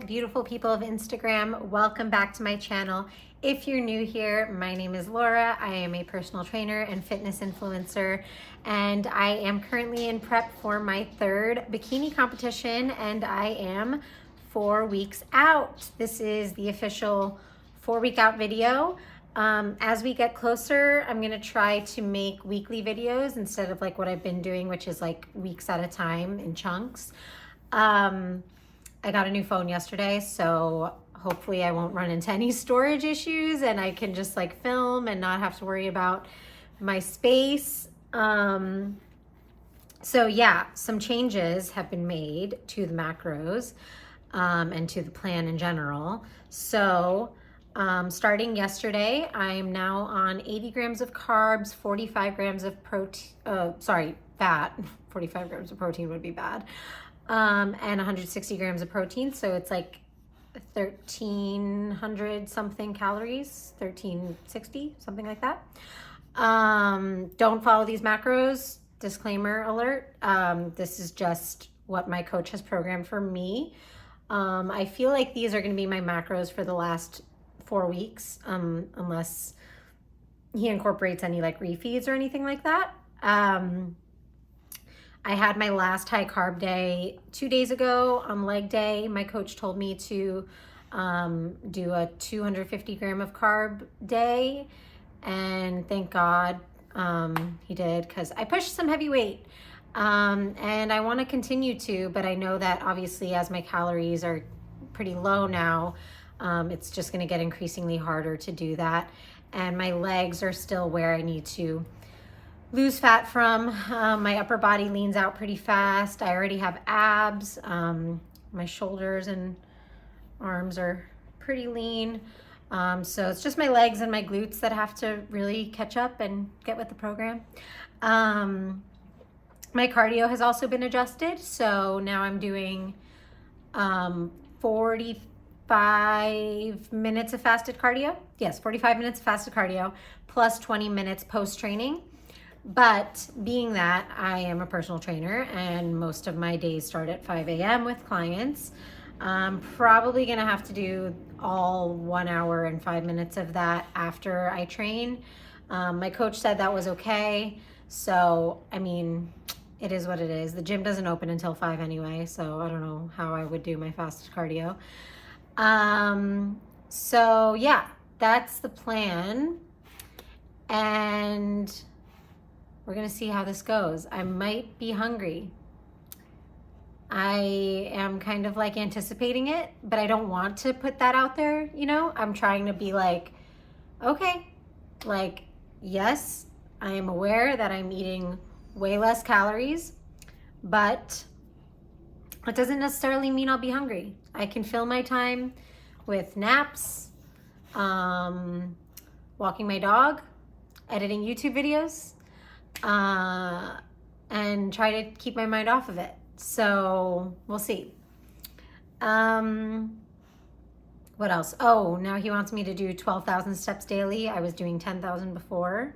beautiful people of Instagram. Welcome back to my channel. If you're new here, my name is Laura. I am a personal trainer and fitness influencer, and I am currently in prep for my third bikini competition, and I am 4 weeks out. This is the official 4-week out video. As we get closer, I'm gonna try to make weekly videos instead of like what I've been doing, which is like weeks at a time in chunks. I got a new phone yesterday, so hopefully I won't run into any storage issues and I can just like film and not have to worry about my space. So yeah, some changes have been made to the macros and to the plan in general. So starting yesterday, I'm now on 80 grams of carbs, 45 grams of fat. 45 grams of protein would be bad. And 160 grams of protein. So it's like 1,300 something calories, 1,360, something like that. Don't follow these macros, disclaimer alert. This is just what my coach has programmed for me. I feel like these are going to be my macros for the last 4 weeks, unless he incorporates any like refeeds or anything like that. I had my last high carb day 2 days ago on leg day. My coach told me to do a 250 gram of carb day, and thank God he did, because I pushed some heavy weight, and I want to continue to, but I know that obviously as my calories are pretty low now, it's just going to get increasingly harder to do that, and my legs are still where I need to lose fat from. My upper body leans out pretty fast. I already have abs. My shoulders and arms are pretty lean. So it's just my legs and my glutes that have to really catch up and get with the program. My cardio has also been adjusted. So now I'm doing 45 minutes of fasted cardio. Yes, 45 minutes of fasted cardio plus 20 minutes post-training. But being that I am a personal trainer and most of my days start at 5 a.m. with clients, I'm probably gonna have to do all 1 hour and 5 minutes of that after I train. My coach said that was okay. So, I mean, it is what it is. The gym doesn't open until 5 anyway, so I don't know how I would do my fasted cardio. So yeah, that's the plan. And we're gonna see how this goes. I might be hungry. I am kind of like anticipating it, but I don't want to put that out there, you know? I'm trying to be like, okay, like, yes, I am aware that I'm eating way less calories, but it doesn't necessarily mean I'll be hungry. I can fill my time with naps, walking my dog, editing YouTube videos, and try to keep my mind off of it. So we'll see. What else? Oh, now he wants me to do 12,000 steps daily. I was doing 10,000 before.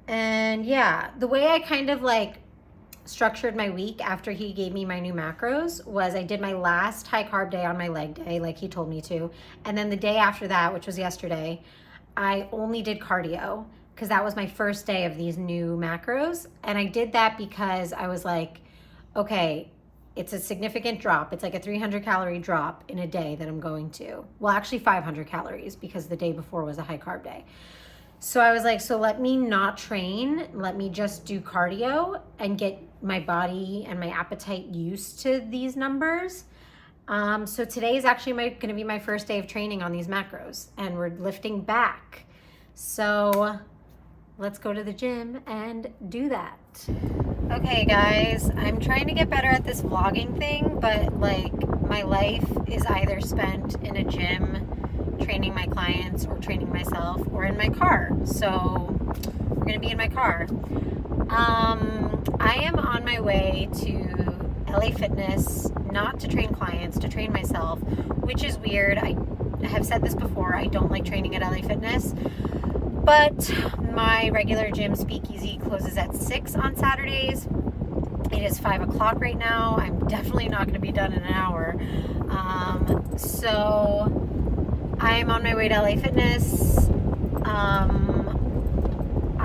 And yeah, the way I kind of like structured my week after he gave me my new macros was I did my last high carb day on my leg day, like he told me to. And then the day after that, which was yesterday, I only did cardio, because that was my first day of these new macros. And I did that because I was like, okay, it's a significant drop. It's like a 300 calorie drop in a day that I'm going to. Well, actually 500 calories, because the day before was a high carb day. So I was like, so let me not train. Let me just do cardio and get my body and my appetite used to these numbers. So today is actually going to be my first day of training on these macros, and we're lifting back. So let's go to the gym and do that. Okay guys, I'm trying to get better at this vlogging thing, but like my life is either spent in a gym training my clients or training myself, or in my car. So we're gonna be in my car. I am on my way to LA Fitness, not to train clients, to train myself, which is weird. I have said this before, I don't like training at LA Fitness. But my regular gym, Speakeasy, closes at 6 on Saturdays. It is 5 o'clock right now. I'm definitely not going to be done in an hour. So I'm on my way to LA Fitness.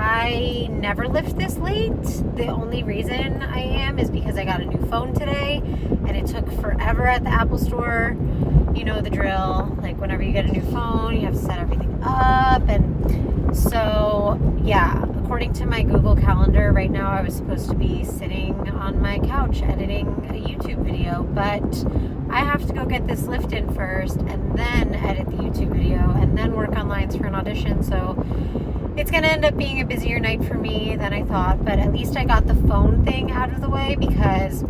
I never lift this late. The only reason I am is because I got a new phone today and it took forever at the Apple store. You know the drill. Like whenever you get a new phone, you have to set everything up. And so, yeah, according to my Google Calendar, right now I was supposed to be sitting on my couch editing a YouTube video, but I have to go get this lift in first and then edit the YouTube video and then work on lines for an audition. So it's going to end up being a busier night for me than I thought, but at least I got the phone thing out of the way because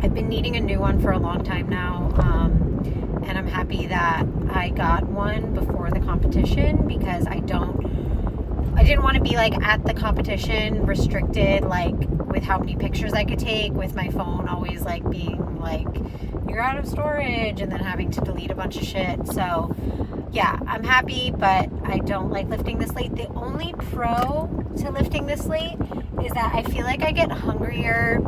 I've been needing a new one for a long time now. And I'm happy that I got one before the competition because I didn't want to be like at the competition restricted, like with how many pictures I could take with my phone always like being like, you're out of storage, and then having to delete a bunch of shit. So yeah, I'm happy, but I don't like lifting this late. The only pro to lifting this late is that I feel like I get hungrier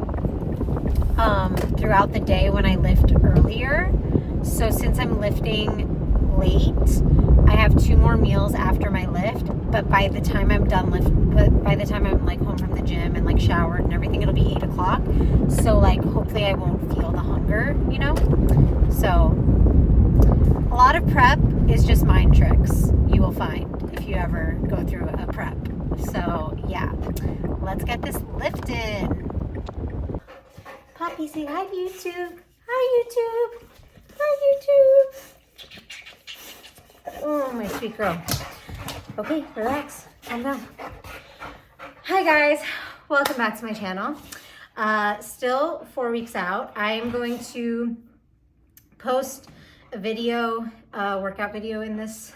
throughout the day when I lift earlier. So since I'm lifting late, I have 2 more meals after my lift, but by the time I'm done by the time I'm like home from the gym and like showered and everything, it'll be 8 o'clock. So like hopefully I won't feel the hunger, you know? So a lot of prep is just mind tricks, you will find if you ever go through a prep. So yeah, let's get this lift in. Poppy, say hi to YouTube. Hi YouTube. Hi YouTube. Oh, my sweet girl. Okay, relax, calm down. Hi guys, welcome back to my channel. Still 4 weeks out. I am going to post a video, workout video in this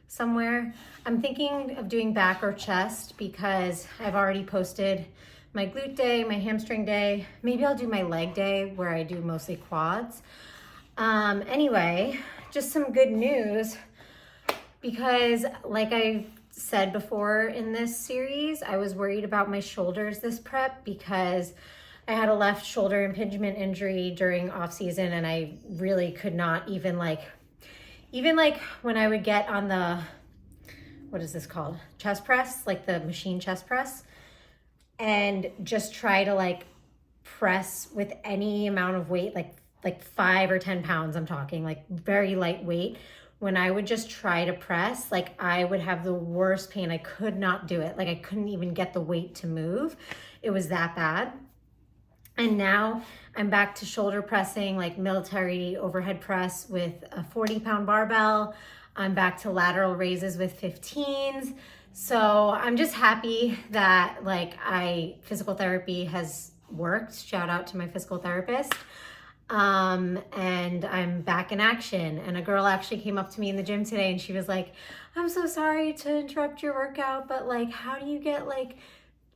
somewhere. I'm thinking of doing back or chest because I've already posted my glute day, my hamstring day. Maybe I'll do my leg day where I do mostly quads. Anyway, just some good news because like I said before in this series, I was worried about my shoulders this prep because I had a left shoulder impingement injury during off season and I really could not even like when I would get on the, what is this called? Chest press, like the machine chest press, and just try to like press with any amount of weight, like 5 or 10 pounds, I'm talking like very lightweight. When I would just try to press, like I would have the worst pain. I could not do it. Like I couldn't even get the weight to move. It was that bad. And now I'm back to shoulder pressing, like military overhead press with a 40-pound barbell. I'm back to lateral raises with 15s. So I'm just happy that like physical therapy has worked. Shout out to my physical therapist. And I'm back in action. And a girl actually came up to me in the gym today and she was like, I'm so sorry to interrupt your workout, but like, how do you get like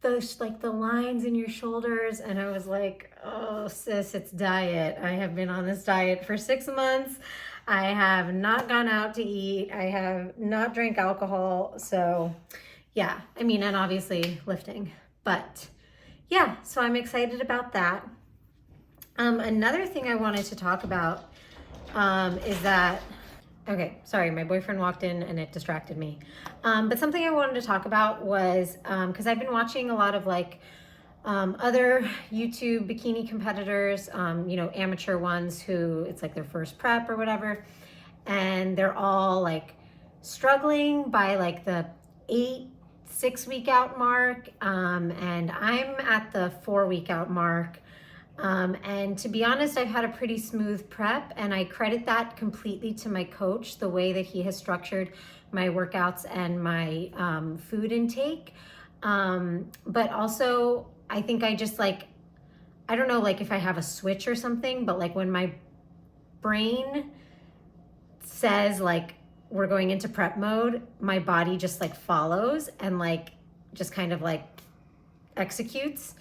the lines in your shoulders? And I was like, oh sis, it's diet. I have been on this diet for 6 months. I have not gone out to eat. I have not drank alcohol. So yeah, I mean, and obviously lifting, but yeah, so I'm excited about that. Another thing I wanted to talk about is that, okay, sorry, my boyfriend walked in and it distracted me. But something I wanted to talk about was, because I've been watching a lot of like other YouTube bikini competitors, you know, amateur ones who it's like their first prep or whatever. And they're all like struggling by like the 6 week out mark. And I'm at the 4 week out mark. And to be honest, I've had a pretty smooth prep and I credit that completely to my coach, the way that he has structured my workouts and my food intake. But also I think I just like, I don't know, like if I have a switch or something, but like when my brain says like, we're going into prep mode, my body just like follows and like, just kind of like executes.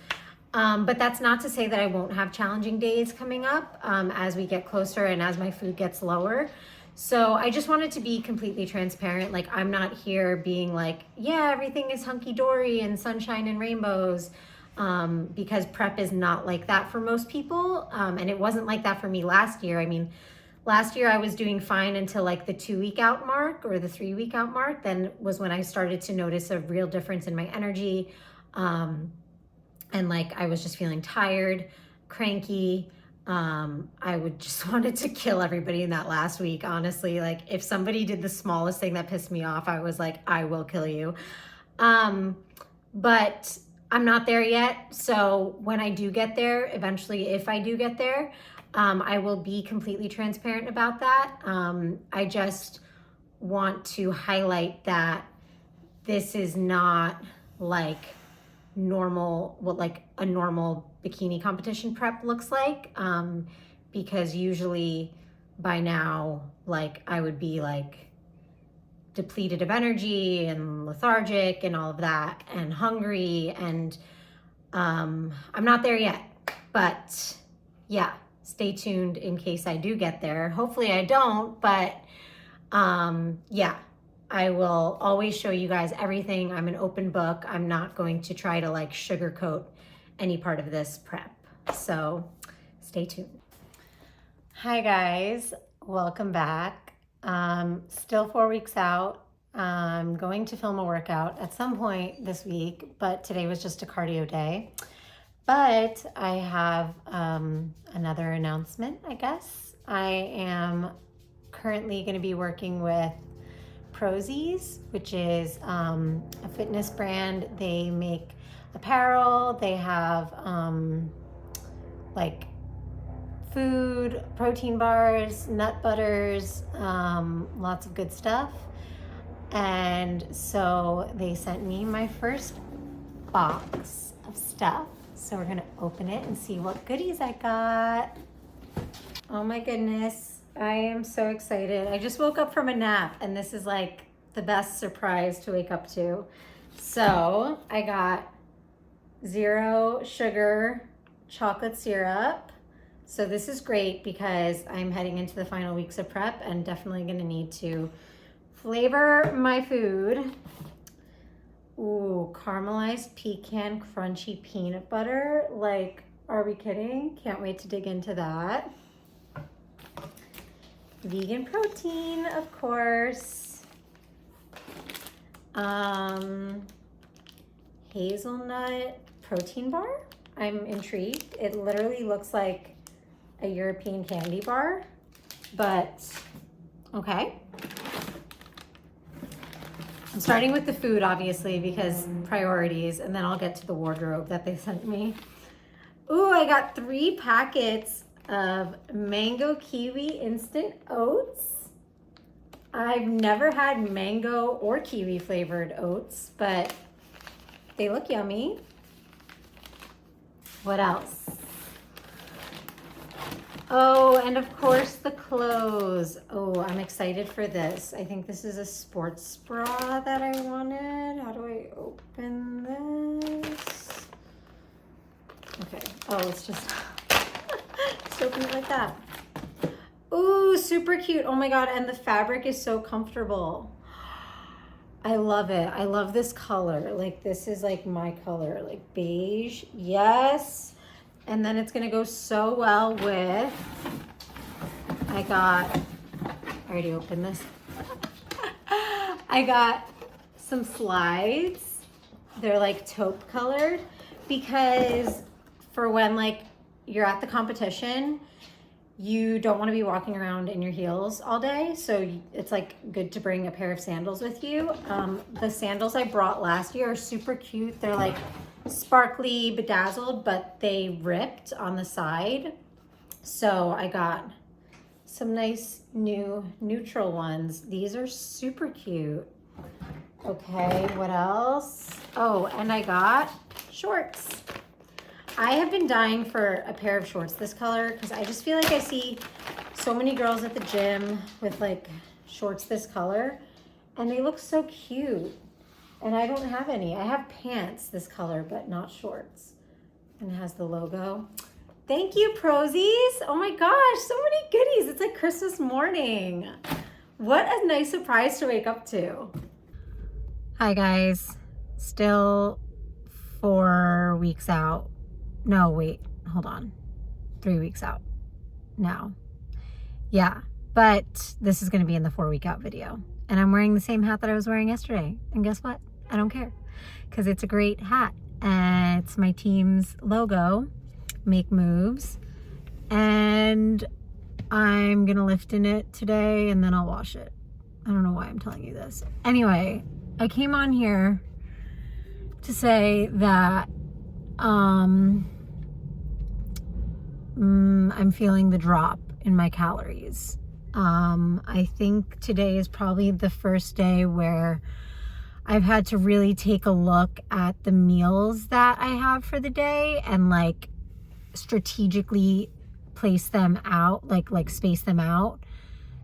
But that's not to say that I won't have challenging days coming up as we get closer and as my food gets lower. So I just wanted to be completely transparent. Like I'm not here being like, yeah, everything is hunky-dory and sunshine and rainbows. because prep is not like that for most people. And it wasn't like that for me last year. I mean, last year I was doing fine until like the 2-week out mark or the 3-week out mark. Then was when I started to notice a real difference in my energy. And like I was just feeling tired, cranky. I would just wanted to kill everybody in that last week, honestly. Like if somebody did the smallest thing that pissed me off, I was like, I will kill you. But I'm not there yet. So when I do get there, eventually, if I do get there, I will be completely transparent about that. I just want to highlight that this is not like normal, what like a normal bikini competition prep looks like, because usually by now, like I would be like depleted of energy and lethargic and all of that and hungry, and I'm not there yet, but yeah, stay tuned in case I do get there. Hopefully I don't, but yeah, I will always show you guys everything. I'm an open book. I'm not going to try to like sugarcoat any part of this prep. So stay tuned. Hi guys, welcome back. Still 4 weeks out. I'm going to film a workout at some point this week, but today was just a cardio day. But I have another announcement, I guess. I am currently going to be working with Prozies, which is a fitness brand. They make apparel. They have like food, protein bars, nut butters, lots of good stuff. And so they sent me my first box of stuff. So we're gonna open it and see what goodies I got. Oh my goodness. I am so excited. I just woke up from a nap and this is like the best surprise to wake up to. So I got 0 sugar chocolate syrup. So this is great because I'm heading into the final weeks of prep and definitely gonna need to flavor my food. Ooh, caramelized pecan crunchy peanut butter. Like, are we kidding? Can't wait to dig into that. Vegan protein, of course. Hazelnut protein bar. I'm intrigued. It literally looks like a European candy bar, but okay. I'm starting with the food, obviously, because priorities, and then I'll get to the wardrobe that they sent me. Ooh, I got 3 packets of mango kiwi instant oats. I've never had mango or kiwi flavored oats, but they look yummy. What else? Oh, and of course the clothes. Oh, I'm excited for this. I think this is a sports bra that I wanted. How do I open this? Okay. Oh, it's just open it like that. Ooh, super cute. Oh my God. And the fabric is so comfortable. I love it. I love this color. Like this is like my color, like beige. Yes. And then it's gonna go so well with, I already opened this. I got some slides. They're like taupe colored because for when like you're at the competition, you don't want to be walking around in your heels all day. So it's like good to bring a pair of sandals with you. The sandals I brought last year are super cute. They're like sparkly, bedazzled, but they ripped on the side. So I got some nice new neutral ones. These are super cute. Okay, what else? Oh, and I got shorts. I have been dying for a pair of shorts this color because I just feel like I see so many girls at the gym with like shorts this color and they look so cute. And I don't have any. I have pants this color, but not shorts. And it has the logo. Thank you, Prozies. Oh my gosh, so many goodies. It's like Christmas morning. What a nice surprise to wake up to. Hi guys, still 4 weeks out. No, wait, hold on. 3 weeks out now. Yeah, but this is going to be in the 4 week out video. And I'm wearing the same hat that I was wearing yesterday. And guess what? I don't care, because it's a great hat. And it's my team's logo, Make Moves. And I'm going to lift in it today, and then I'll wash it. I don't know why I'm telling you this. Anyway, I came on here to say that I'm feeling the drop in my calories. I think today is probably the first day where I've had to really take a look at the meals that I have for the day and like strategically place them out, like space them out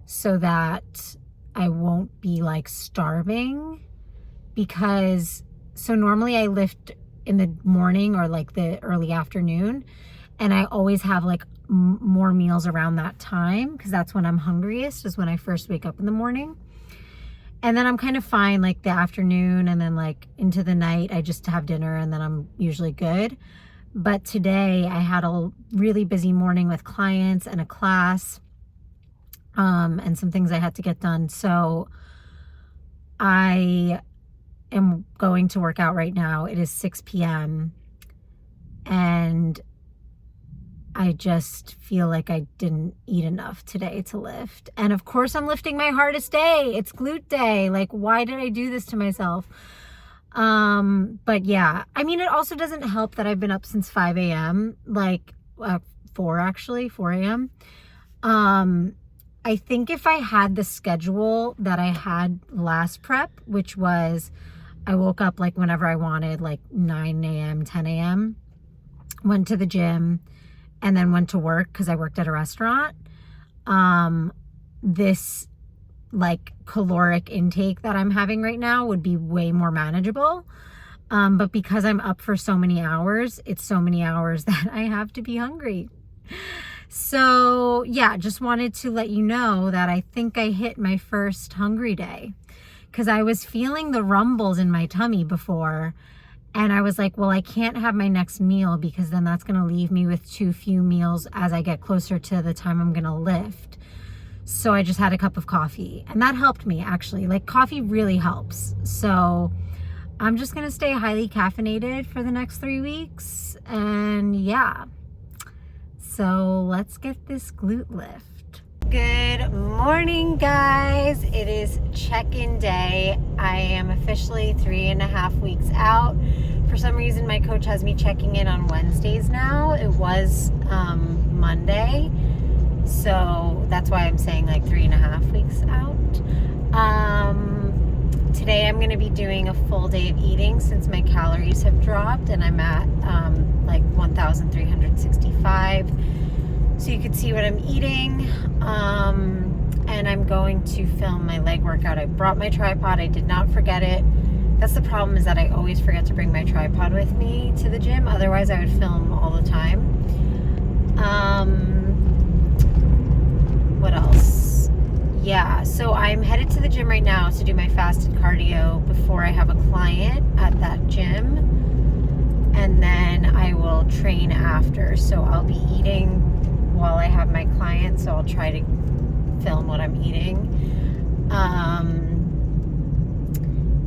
so that I won't be like starving. Because so normally I lift in the morning or like the early afternoon, and I always have like more meals around that time because that's when I'm hungriest, is when I first wake up in the morning. And then I'm kind of fine like the afternoon, and then like into the night I just have dinner, and then I'm usually good. But today I had a really busy morning with clients and a class, and some things I had to get done. So I am going to work out right now. It is 6 p.m. and I just feel like I didn't eat enough today to lift. And of course I'm lifting my hardest day. It's glute day. Like, why did I do this to myself? But yeah, I mean, it also doesn't help that I've been up since 5 a.m. like 4 a.m. I think if I had the schedule that I had last prep, which was I woke up like whenever I wanted, like 9 a.m., 10 a.m., went to the gym, and then went to work because I worked at a restaurant. This like caloric intake that I'm having right now would be way more manageable. But because I'm up for so many hours, it's so many hours that I have to be hungry. So yeah, just wanted to let you know that I think I hit my first hungry day, because I was feeling the rumbles in my tummy before. And I was like, well, I can't have my next meal because then that's going to leave me with too few meals as I get closer to the time I'm going to lift. So I just had a cup of coffee, and that helped me actually. Like, coffee really helps. So I'm just going to stay highly caffeinated for the next 3 weeks. And yeah, so let's get this glute lift. Good morning, guys. It is check-in day. I am officially 3.5 weeks out. For some reason, my coach has me checking in on Wednesdays now. It was Monday, so that's why I'm saying like 3.5 weeks out. Today I'm going to be doing a full day of eating since my calories have dropped, and I'm at like 1,365. So you could see what I'm eating. And I'm going to film my leg workout. I brought my tripod. I did not forget it. That's the problem, is that I always forget to bring my tripod with me to the gym. Otherwise, I would film all the time. What else? Yeah, so I'm headed to the gym right now to do my fasted cardio before I have a client at that gym. And then I will train after. So I'll be eating while I have my client, so I'll try to film what I'm eating.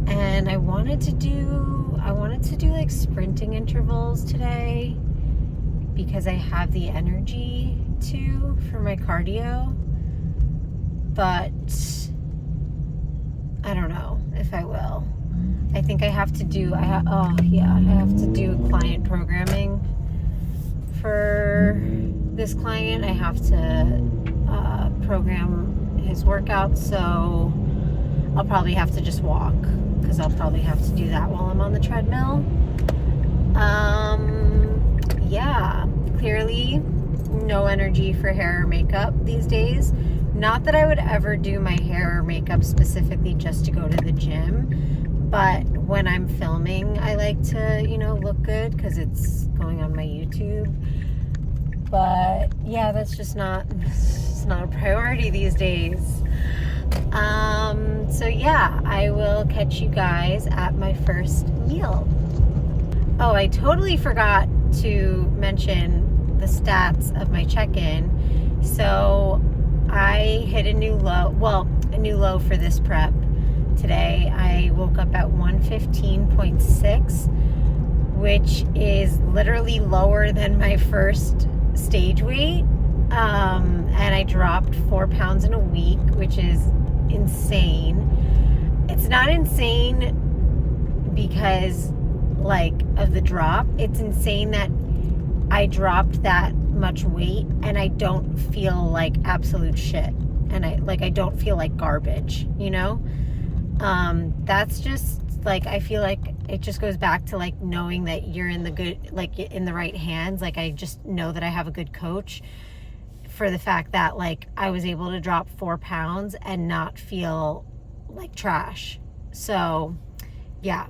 And I wanted to do like sprinting intervals today because I have the energy to for my cardio, but I don't know if I will. I think I have to do, I have to do client programming for this client. I have to program his workout, so I'll probably have to just walk because I'll probably have to do that while I'm on the treadmill. Yeah, clearly no energy for hair or makeup these days. Not that I would ever do my hair or makeup specifically just to go to the gym, but when I'm filming, I like to, look good because it's going on my YouTube. But yeah, that's just not a priority these days. So yeah, I will catch you guys at my first meal. Oh, I totally forgot to mention the stats of my check-in. So I hit a new low for this prep today. I woke up at 115.6, which is literally lower than my first stage weight. And I dropped 4 pounds in a week, which is insane. It's not insane because like of the drop. It's insane that I dropped that much weight and I don't feel like absolute shit. And I don't feel like garbage, you know? That's just like, I feel like it just goes back to like knowing that you're in the good, like in the right hands. Like I just know that I have a good coach, for the fact that like I was able to drop 4 pounds and not feel like trash. So yeah.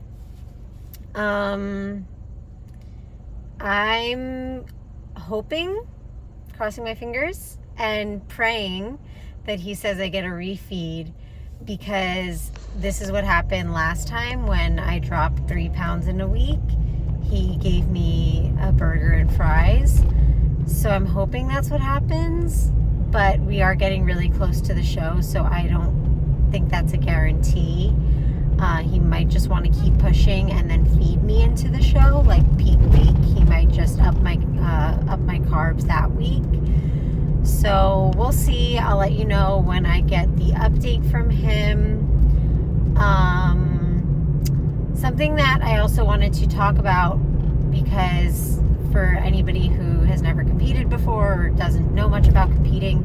I'm hoping, crossing my fingers and praying that he says I get a refeed, because this is what happened last time when I dropped 3 pounds in a week. He gave me a burger and fries. So I'm hoping that's what happens, but we are getting really close to the show, so I don't think that's a guarantee. He might just want to keep pushing and then feed me into the show, like peak week. He might just up my carbs that week. So we'll see. I'll let you know when I get the update from him. Something that I also wanted to talk about, because for anybody who has never competed before or doesn't know much about competing,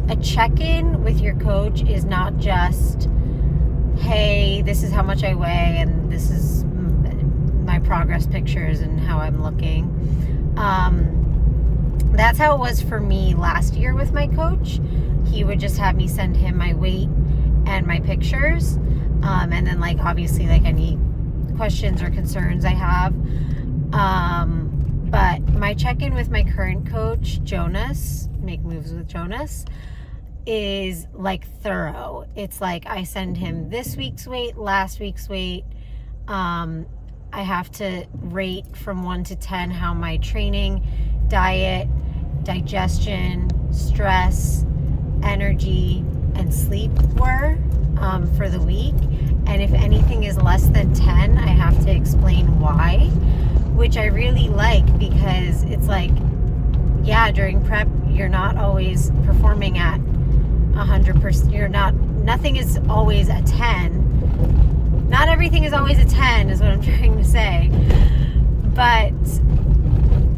a check-in with your coach is not just, hey, this is how much I weigh and this is my progress pictures and how I'm looking. That's how it was for me last year with my coach. He would just have me send him my weight and my pictures, and then like obviously like any questions or concerns I have. But my check-in with my current coach, Jonas, Make Moves with Jonas, is like thorough. It's like I send him this week's weight, last week's weight. I have to rate from 1 to 10 how my training, diet, digestion, stress, energy, and sleep were for the week. And if anything is less than 10, I have to explain why, which I really like, because it's like, yeah, during prep, you're not always performing at 100%. Nothing is always a 10. Not everything is always a 10 is what I'm trying to say. But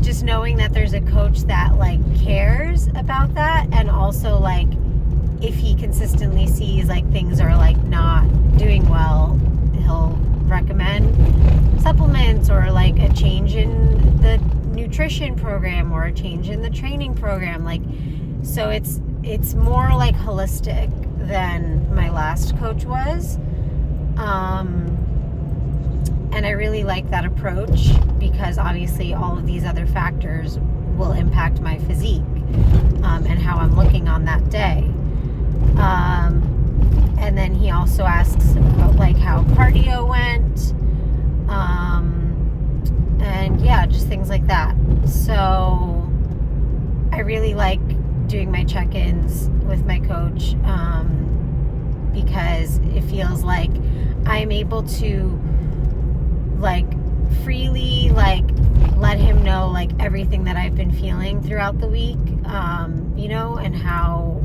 just knowing that there's a coach that like cares about that, and also like if he consistently sees like things are like not doing well, he'll recommend supplements or like a change in the nutrition program or a change in the training program. Like, so it's more like holistic than my last coach was. And I really like that approach, because obviously all of these other factors will impact my physique, and how I'm looking on that day. And then he also asks about like how cardio went, and yeah, just things like that. So I really like doing my check-ins with my coach, because it feels like I'm able to like freely like let him know like everything that I've been feeling throughout the week, you know, and how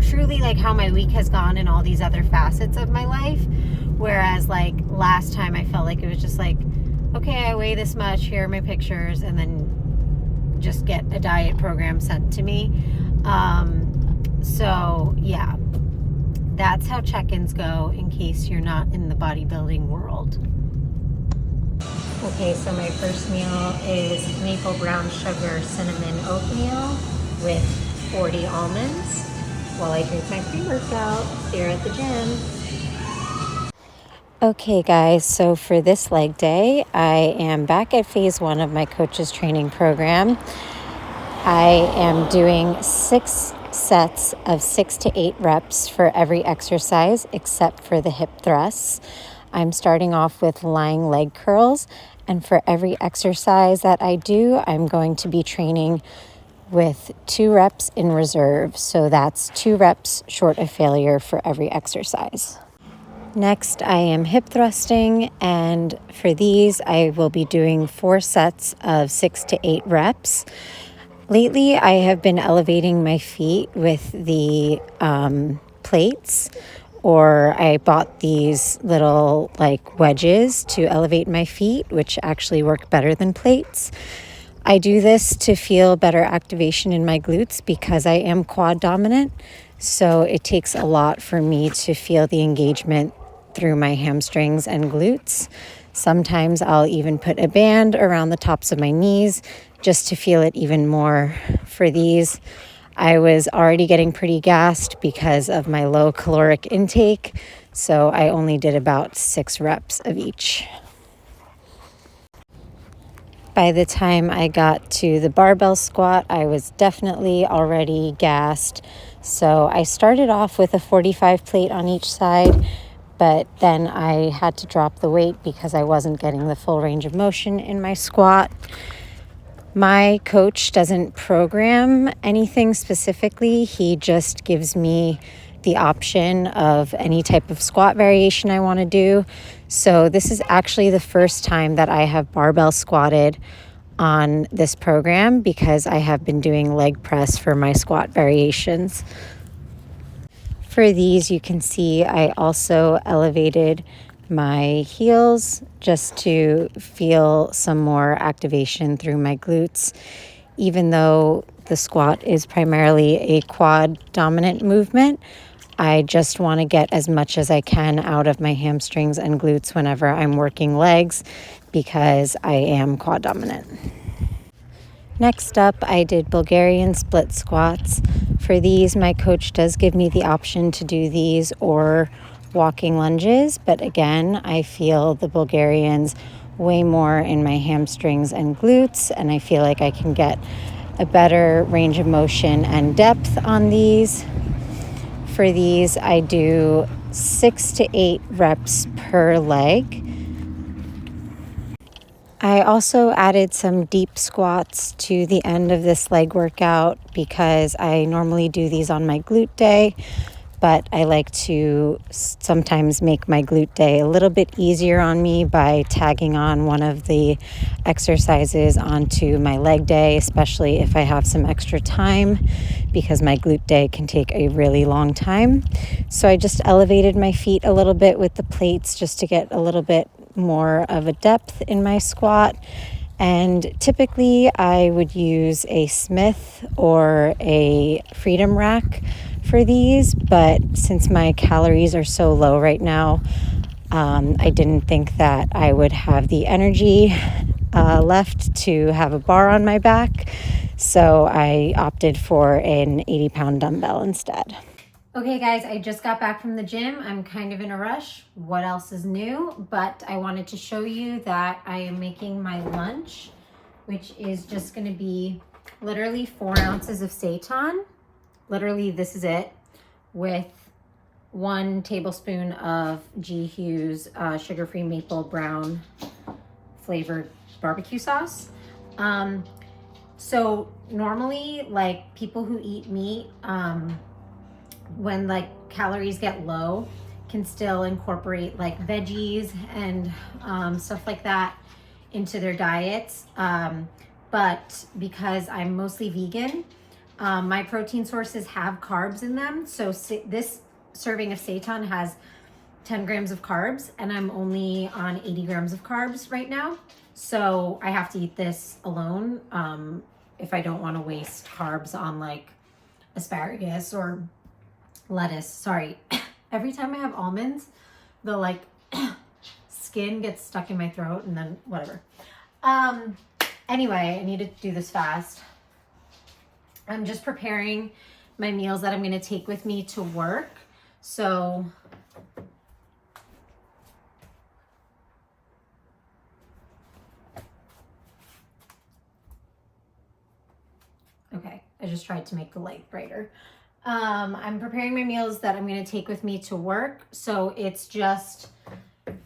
truly like how my week has gone in all these other facets of my life. Whereas like last time I felt like it was just like, okay, I weigh this much, here are my pictures, and then just get a diet program sent to me. So yeah, that's how check-ins go, in case you're not in the bodybuilding world. Okay, so my first meal is maple brown sugar cinnamon oatmeal with 40 almonds while I drink my pre-workout here at the gym. Okay guys, so for this leg day, I am back at phase 1 of my coach's training program. I am doing 6 sets of 6 to 8 reps for every exercise except for the hip thrusts. I'm starting off with lying leg curls, And for every exercise that I do, I'm going to be training with 2 reps in reserve. So that's 2 reps short of failure for every exercise. Next, I am hip thrusting, and for these, I will be doing 4 sets of 6 to 8 reps. Lately, I have been elevating my feet with the plates, or I bought these little like wedges to elevate my feet, which actually work better than plates. I do this to feel better activation in my glutes because I am quad dominant. So it takes a lot for me to feel the engagement through my hamstrings and glutes. Sometimes I'll even put a band around the tops of my knees just to feel it even more. For these, I was already getting pretty gassed because of my low caloric intake, so I only did about 6 reps of each. By the time I got to the barbell squat, I was definitely already gassed. So I started off with a 45 plate on each side, but then I had to drop the weight because I wasn't getting the full range of motion in my squat. My coach doesn't program anything specifically. He just gives me the option of any type of squat variation I want to do. So this is actually the first time that I have barbell squatted on this program because I have been doing leg press for my squat variations. For these, you can see I also elevated my heels just to feel some more activation through my glutes. Even though the squat is primarily a quad dominant movement, I just want to get as much as I can out of my hamstrings and glutes whenever I'm working legs because I am quad dominant. Next up, I did Bulgarian split squats. For these, my coach does give me the option to do these or walking lunges, but again, I feel the Bulgarians way more in my hamstrings and glutes, and I feel like I can get a better range of motion and depth on these. For these, I do 6 to 8 reps per leg. I also added some deep squats to the end of this leg workout because I normally do these on my glute day, but I like to sometimes make my glute day a little bit easier on me by tagging on one of the exercises onto my leg day, especially if I have some extra time because my glute day can take a really long time. So I just elevated my feet a little bit with the plates just to get a little bit more of a depth in my squat. And typically I would use a Smith or a Freedom rack for these, but since my calories are so low right now, I didn't think that I would have the energy left to have a bar on my back, so I opted for an 80-pound dumbbell instead. Okay guys, I just got back from the gym. I'm kind of in a rush. What else is new? But I wanted to show you that I am making my lunch, which is just gonna be literally 4 ounces of seitan. Literally, this is it, with 1 tablespoon of G. Hughes sugar-free maple brown flavored barbecue sauce. So normally, like people who eat meat, when like calories get low, can still incorporate like veggies and stuff like that into their diets. But because I'm mostly vegan, my protein sources have carbs in them. So this serving of seitan has 10 grams of carbs, and I'm only on 80 grams of carbs right now. So I have to eat this alone if I don't want to waste carbs on like asparagus or lettuce. Sorry. Every time I have almonds, the like skin gets stuck in my throat and then whatever. Anyway, I need to do this fast. I'm just preparing my meals that I'm going to take with me to work. So okay, I just tried to make the light brighter. I'm preparing my meals that I'm going to take with me to work. So it's just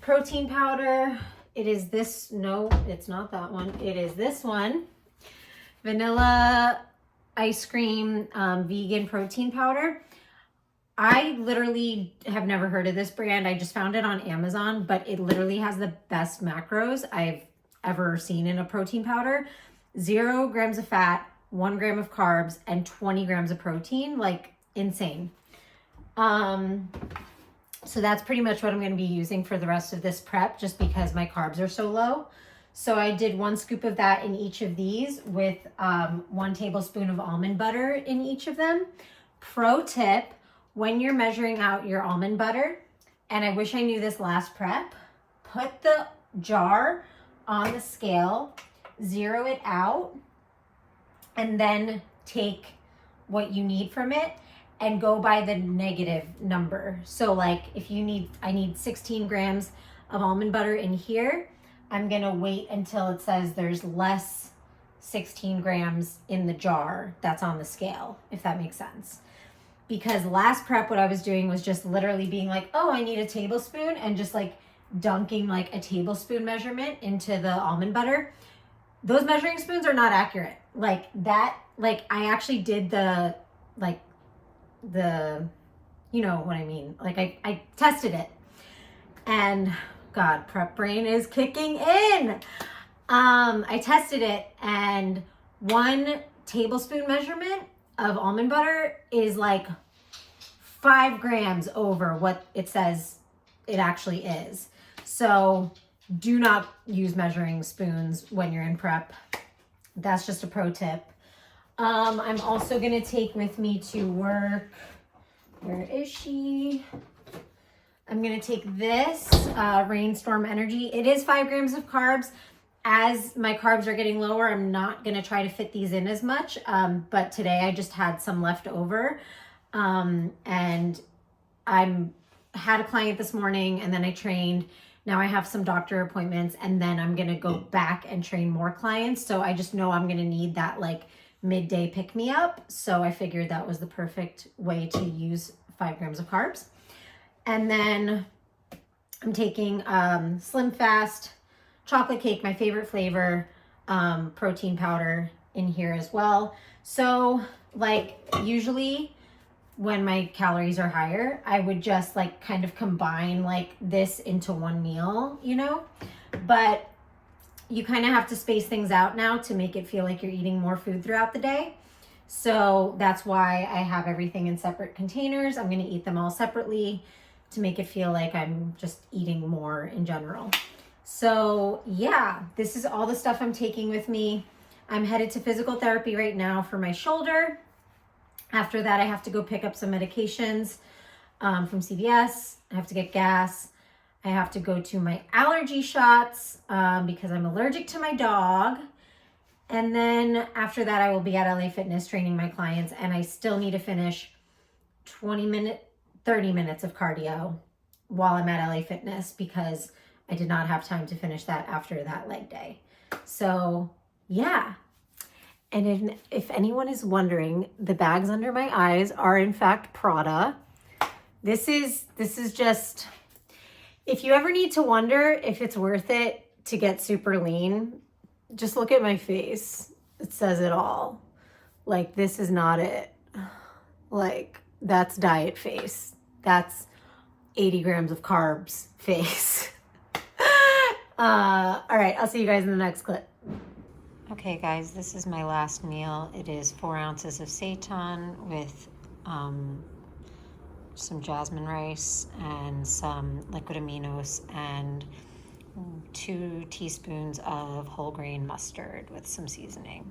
protein powder, It is this, no, it's not that one. It is this one. Vanilla ice cream vegan protein powder. I literally have never heard of this brand. I just found it on Amazon, but it literally has the best macros I've ever seen in a protein powder. 0 grams of fat, 1 gram of carbs, and 20 grams of protein, like insane. So that's pretty much what I'm going to be using for the rest of this prep, just because my carbs are so low. So I did 1 scoop of that in each of these with 1 tablespoon of almond butter in each of them. Pro tip, when you're measuring out your almond butter, and I wish I knew this last prep, put the jar on the scale, 0 it out, and then take what you need from it and go by the negative number. So like if I need 16 grams of almond butter in here, I'm gonna wait until it says there's less 16 grams in the jar that's on the scale, if that makes sense. Because last prep, what I was doing was just literally being like, oh, I need a tablespoon, and just like dunking like a tablespoon measurement into the almond butter. Those measuring spoons are not accurate. Like that, like I actually did the, you know what I mean? Like I tested it, and God, prep brain is kicking in. I tested it, and 1 tablespoon measurement of almond butter is like 5 grams over what it says it actually is. So do not use measuring spoons when you're in prep. That's just a pro tip. I'm also gonna take with me to work, where is she? I'm gonna take this Rainstorm Energy. It is 5 grams of carbs. As my carbs are getting lower, I'm not gonna try to fit these in as much, but today I just had some left over. And had a client this morning, and then I trained. Now I have some doctor appointments, and then I'm gonna go back and train more clients. So I just know I'm gonna need that like midday pick me up. So I figured that was the perfect way to use 5 grams of carbs. And then I'm taking Slim Fast chocolate cake, my favorite flavor, protein powder in here as well. So like usually when my calories are higher, I would just like kind of combine like this into one meal, you know, but you kind of have to space things out now to make it feel like you're eating more food throughout the day. So that's why I have everything in separate containers. I'm going to eat them all separately to make it feel like I'm just eating more in general. So yeah, this is all the stuff I'm taking with me. I'm headed to physical therapy right now for my shoulder. After that, I have to go pick up some medications from CVS. I have to get gas. I have to go to my allergy shots because I'm allergic to my dog. And then after that, I will be at LA Fitness training my clients, and I still need to finish 30 minutes of cardio while I'm at LA Fitness because I did not have time to finish that after that leg day. So yeah. And if anyone is wondering, the bags under my eyes are in fact Prada. This is just, if you ever need to wonder if it's worth it to get super lean, just look at my face. It says it all. Like, this is not it. Like, that's diet face. That's 80 grams of carbs face. All right, I'll see you guys in the next clip. Okay guys, this is my last meal. It is 4 ounces of seitan with some jasmine rice and some liquid aminos and 2 teaspoons of whole grain mustard with some seasoning.